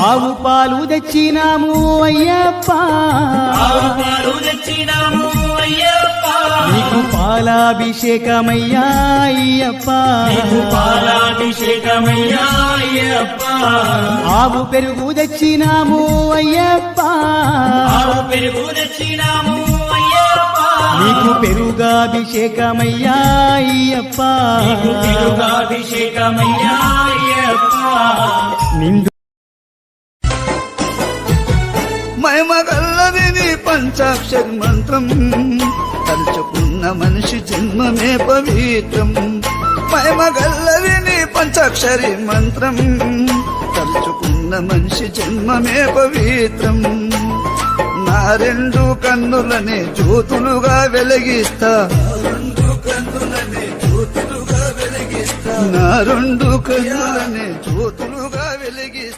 ఆవు పాలు తెచ్చినాము అయ్యప్ప, ఆవు పాలు తెచ్చినాము అయ్యప్ప, నీకు పాలాభిషేకమయ్యా అయ్యప్ప, నీకు పాలాభిషేకమయ్యా అయ్యప్ప, ఆవు పెరుగు తెచ్చినాము అయ్యప్ప, ఆవు పెరుగు తెచ్చినాము అయ్యప్ప, నీకు పెరుగాభిషేకమయ్యా అయ్యప్ప, నీకు పెరుగాభిషేకమయ్యా అయ్యప్ప. నిండు మహిమగల్లది నీ పంచాక్షరి మంత్రం, తలుచుకున్న మనిషి జన్మమే పవిత్రం. మహిమగల్లది నీ పంచాక్షరి మంత్రం, తలుచుకున్న మనిషి జన్మమే పవిత్రం. నా రెండు కన్నులనే జ్యోతులుగా వెలిగిస్తా, నా రెండు కన్నులనే జ్యోతులుగా వెలిగిస్తా.